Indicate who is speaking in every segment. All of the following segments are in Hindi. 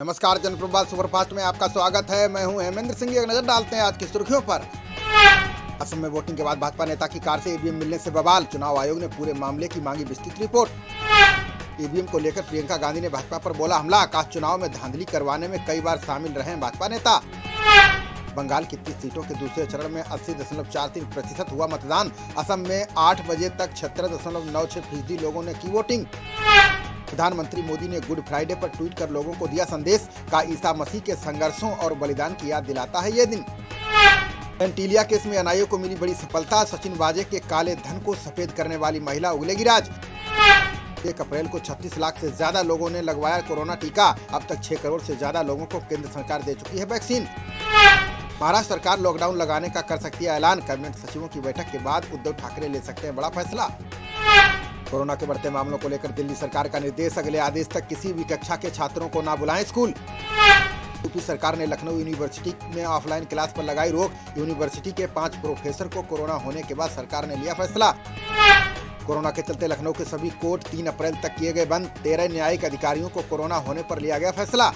Speaker 1: नमस्कार, जनप्रवाद सुपरफास्ट में आपका स्वागत है। मैं हूं हेमेंद्र सिंह। एक नजर डालते हैं आज की सुर्खियों पर। असम में वोटिंग के बाद भाजपा नेता की कार से ईवीएम मिलने से बवाल। चुनाव आयोग ने पूरे मामले की मांगी विस्तृत रिपोर्ट। ईवीएम को लेकर प्रियंका गांधी ने भाजपा पर बोला हमला। कहा चुनाव में धांधली करवाने में कई बार शामिल रहे भाजपा नेता। बंगाल की 30 सीटों के दूसरे चरण में 80.43% हुआ मतदान। असम में 8 बजे तक 76.96% लोगों ने की वोटिंग। प्रधानमंत्री मोदी ने गुड फ्राइडे पर ट्वीट कर लोगों को दिया संदेश। का ईसा मसीह के संघर्षों और बलिदान की याद दिलाता है ये दिन। एंटीलिया केस में एनआईए को मिली बड़ी सफलता। सचिन वाजे के काले धन को सफेद करने वाली महिला उगलेगी राज। 1 अप्रैल को 36 लाख से ज्यादा लोगों ने लगवाया कोरोना टीका। अब तक 6 करोड़ से ज्यादा लोगों को केंद्र सरकार दे चुकी है वैक्सीन। महाराष्ट्र सरकार लॉकडाउन लगाने का कर सकती है ऐलान। कैबिनेट सचिवों की बैठक के बाद उद्धव ठाकरे ले सकते हैं बड़ा फैसला। कोरोना के बढ़ते मामलों को लेकर दिल्ली सरकार का निर्देश। अगले आदेश तक किसी भी कक्षा के छात्रों को ना बुलाएं स्कूल। यूपी सरकार ने लखनऊ यूनिवर्सिटी में ऑफलाइन क्लास पर लगाई रोक। यूनिवर्सिटी के 5 प्रोफेसर को कोरोना होने के बाद सरकार ने लिया फैसला। कोरोना के चलते लखनऊ के सभी कोर्ट 3 अप्रैल तक किए गए बंद। 13 न्यायिक अधिकारियों को कोरोना होने पर लिया गया फैसला।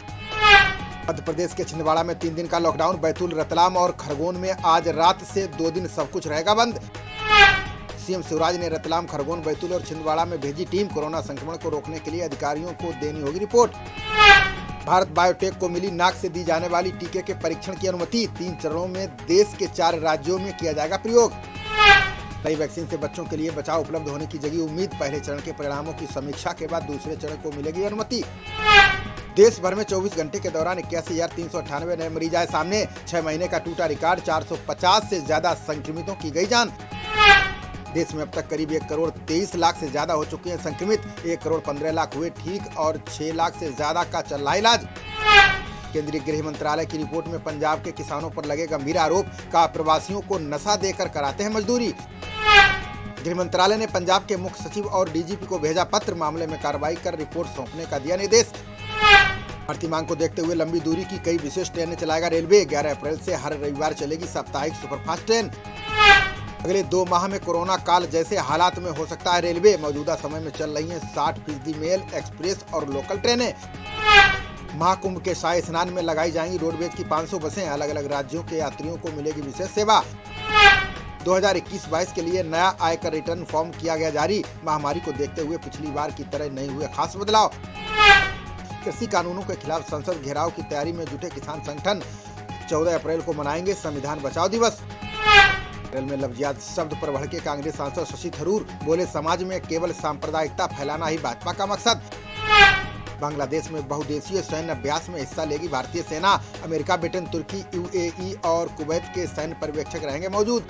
Speaker 1: मध्य प्रदेश के छिंदवाड़ा में 3 दिन का लॉकडाउन। बैतूल, रतलाम और खरगोन में आज रात से 2 दिन सब कुछ रहेगा बंद। सीएम शिवराज ने रतलाम, खरगोन, बैतूल और छिंदवाड़ा में भेजी टीम। कोरोना संक्रमण को रोकने के लिए अधिकारियों को देनी होगी रिपोर्ट। भारत बायोटेक को मिली नाक से दी जाने वाली टीके के परीक्षण की अनुमति। 3 चरणों में देश के 4 राज्यों में किया जाएगा प्रयोग। नई वैक्सीन से बच्चों के लिए बचाव उपलब्ध होने की जगी उम्मीद। पहले चरण के परिणामों की समीक्षा के बाद दूसरे चरण को मिलेगी अनुमति। देश भर में 24 घंटे के दौरान 81,398 नए मरीज आए सामने। 6 महीने का टूटा रिकॉर्ड। 450 से ज्यादा संक्रमितों की गई जान। देश में अब तक करीब 1 करोड़ 23 लाख से ज्यादा हो चुके हैं संक्रमित। 1 करोड़ 15 लाख हुए ठीक और 6 लाख से ज्यादा का चल रहा इलाज। केंद्रीय गृह मंत्रालय की रिपोर्ट में पंजाब के किसानों पर लगे गंभीर आरोप। का प्रवासियों को नशा देकर कराते हैं मजदूरी। गृह मंत्रालय ने पंजाब के मुख्य सचिव और डीजीपी को भेजा पत्र। मामले में कार्रवाई कर रिपोर्ट सौंपने का दिया निर्देश। बढ़ती मांग को देखते हुए लंबी दूरी की कई विशेष ट्रेनें चलाएगा रेलवे। 11 अप्रैल से हर रविवार चलेगी साप्ताहिक सुपरफास्ट ट्रेन। अगले 2 माह में कोरोना काल जैसे हालात में हो सकता है रेलवे। मौजूदा समय में चल रही हैं 60% मेल, एक्सप्रेस और लोकल ट्रेनें। महाकुंभ के शाही स्नान में लगाई जाएंगी रोडवेज की 500 बसें। अलग अलग राज्यों के यात्रियों को मिलेगी विशेष सेवा। 2021-22 के लिए नया आयकर रिटर्न फॉर्म किया गया जारी। महामारी को देखते हुए पिछली बार की तरह नहीं हुए खास बदलाव। कृषि कानूनों के खिलाफ संसद घेराव की तैयारी में जुटे किसान संगठन। 14 अप्रैल को मनाएंगे संविधान बचाओ दिवस। अप्रैल में लफ्जियात शब्द पर भड़के कांग्रेस सांसद शशि थरूर। बोले समाज में केवल सांप्रदायिकता फैलाना ही भाजपा का मकसद। बांग्लादेश में बहुदेशीय सैन्य अभ्यास में हिस्सा लेगी भारतीय सेना। अमेरिका, ब्रिटेन, तुर्की, यूएई और कुवैत के सैन्य पर्यवेक्षक रहेंगे मौजूद।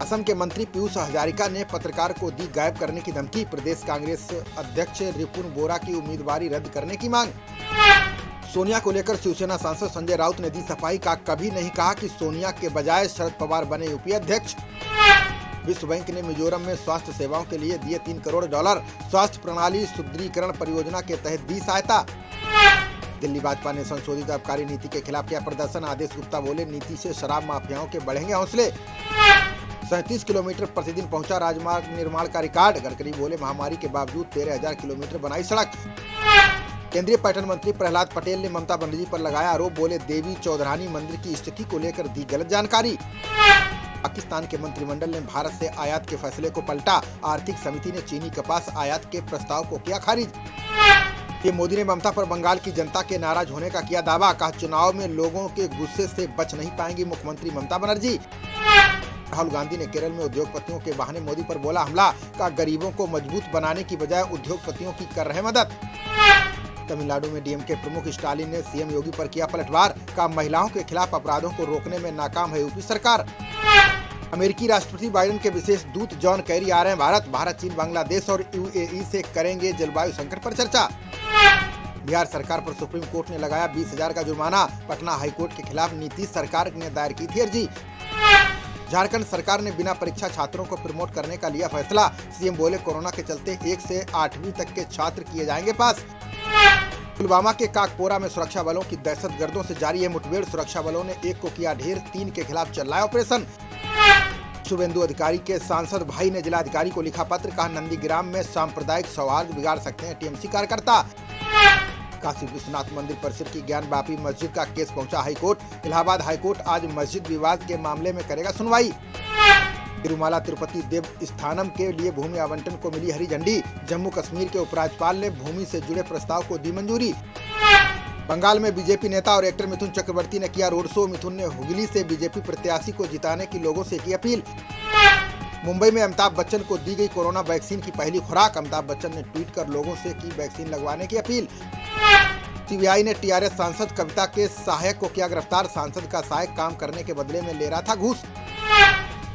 Speaker 1: असम के मंत्री पीयूष हजारिका ने पत्रकार को दी गायब करने की धमकी। प्रदेश कांग्रेस अध्यक्ष रिपुन बोरा की उम्मीदवारी रद्द करने की मांग। सोनिया को लेकर शिवसेना सांसद संजय राउत ने दी सफाई। का कभी नहीं कहा कि सोनिया के बजाय शरद पवार बने यूपी अध्यक्ष। विश्व बैंक ने मिजोरम में स्वास्थ्य सेवाओं के लिए दिए $3 करोड़। स्वास्थ्य प्रणाली सुदृढ़ीकरण परियोजना के तहत दी सहायता। दिल्ली भाजपा ने संशोधित आबकारी नीति के खिलाफ किया प्रदर्शन। आदेश गुप्ता बोले नीति से शराब माफियाओं के बढ़ेंगे हौसले। 37 किलोमीटर प्रतिदिन पहुंचा राजमार्ग निर्माण का रिकॉर्ड। गडकरी बोले महामारी के बावजूद 13,000 किलोमीटर बनाई सड़क। केंद्रीय पर्यटन मंत्री प्रहलाद पटेल ने ममता बनर्जी पर लगाया आरोप। बोले देवी चौधरानी मंदिर की स्थिति को लेकर दी गलत जानकारी। पाकिस्तान के मंत्रिमंडल ने भारत से आयात के फैसले को पलटा। आर्थिक समिति ने चीनी कपास आयात के प्रस्ताव को किया खारिज। पीएम मोदी ने ममता पर बंगाल की जनता के नाराज होने का किया दावा। कहा चुनाव में लोगों के गुस्से से बच नहीं पाएंगी मुख्यमंत्री ममता बनर्जी। राहुल गांधी ने केरल में उद्योगपतियों के बहाने मोदी पर बोला हमला। का गरीबों को मजबूत बनाने की बजाय उद्योगपतियों की कर रहे मदद। तमिलनाडु में डीएमके प्रमुख स्टालिन ने सीएम योगी पर किया पलटवार। का महिलाओं के खिलाफ अपराधों को रोकने में नाकाम है यूपी सरकार। अमेरिकी राष्ट्रपति बाइडेन के विशेष दूत जॉन कैरी आ रहे हैं भारत चीन, बांग्लादेश और यूएई से करेंगे जलवायु संकट पर चर्चा। बिहार सरकार पर सुप्रीम कोर्ट ने लगाया 20,000 का जुर्माना। पटना हाईकोर्ट के खिलाफ नीतीश सरकार ने दायर की थी अर्जी। झारखंड सरकार ने बिना परीक्षा छात्रों को प्रमोट करने का लिया फैसला। सीएम बोले कोरोना के चलते 1 से 8वीं तक के छात्र किए जाएंगे पास। पुलवामा के काकपोरा में सुरक्षा बलों की दहशतगर्दों से जारी है मुठभेड़। सुरक्षा बलों ने 1 को किया ढेर, 3 के खिलाफ चल रहा है ऑपरेशन। शुभेंदु अधिकारी के सांसद भाई ने जिलाधिकारी को लिखा पत्र। कहा नंदीग्राम में सांप्रदायिक सौहार्द बिगाड़ सकते हैं टीएमसी कार्यकर्ता। काशी विश्वनाथ मंदिर परिसर की ज्ञानवापी मस्जिद का केस पहुंचा हाईकोर्ट। इलाहाबाद हाईकोर्ट आज मस्जिद विवाद के मामले में करेगा सुनवाई। तिरुमाला तिरुपति देवस्थानम के लिए भूमि आवंटन को मिली हरी झंडी। जम्मू कश्मीर के उपराज्यपाल ने भूमि से जुड़े प्रस्ताव को दी मंजूरी। बंगाल में बीजेपी नेता और एक्टर मिथुन चक्रवर्ती ने किया रोड शो। मिथुन ने हुगली से बीजेपी प्रत्याशी को जिताने की लोगों से की अपील। मुंबई में अमिताभ बच्चन को दी गई कोरोना वैक्सीन की पहली खुराक। अमिताभ बच्चन ने ट्वीट कर लोगों से की वैक्सीन लगवाने की अपील। सीबीआई ने टीआरएस सांसद कविता के सहायक को किया गिरफ्तार। सांसद का सहायक काम करने के बदले में ले रहा था घूस।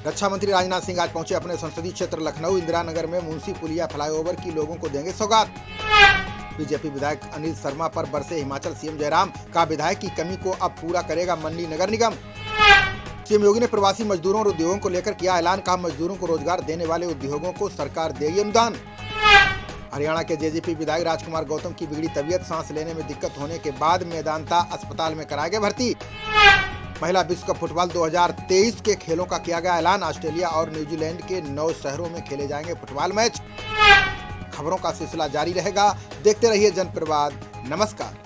Speaker 1: रक्षा मंत्री राजनाथ सिंह आज पहुंचे अपने संसदीय क्षेत्र लखनऊ। इंदिरा नगर में मुंशी पुलिया फ्लाईओवर की लोगों को देंगे सौगात। बीजेपी विधायक अनिल शर्मा पर बरसे हिमाचल सीएम जयराम। का विधायक की कमी को अब पूरा करेगा मंडी नगर निगम। सीएम योगी ने प्रवासी मजदूरों और उद्योगों को लेकर किया ऐलान। कहा मजदूरों को रोजगार देने वाले उद्योगों को सरकार देगी अनुदान। हरियाणा के जेजेपी विधायक राजकुमार गौतम की बिगड़ी तबीयत। सांस लेने में दिक्कत होने के बाद मेदांता अस्पताल में कराया गया भर्ती। महिला विश्व कप फुटबॉल 2023 के खेलों का किया गया ऐलान। ऑस्ट्रेलिया और न्यूजीलैंड के 9 शहरों में खेले जाएंगे फुटबॉल मैच। खबरों का सिलसिला जारी रहेगा। देखते रहिए जनप्रवाद। नमस्कार।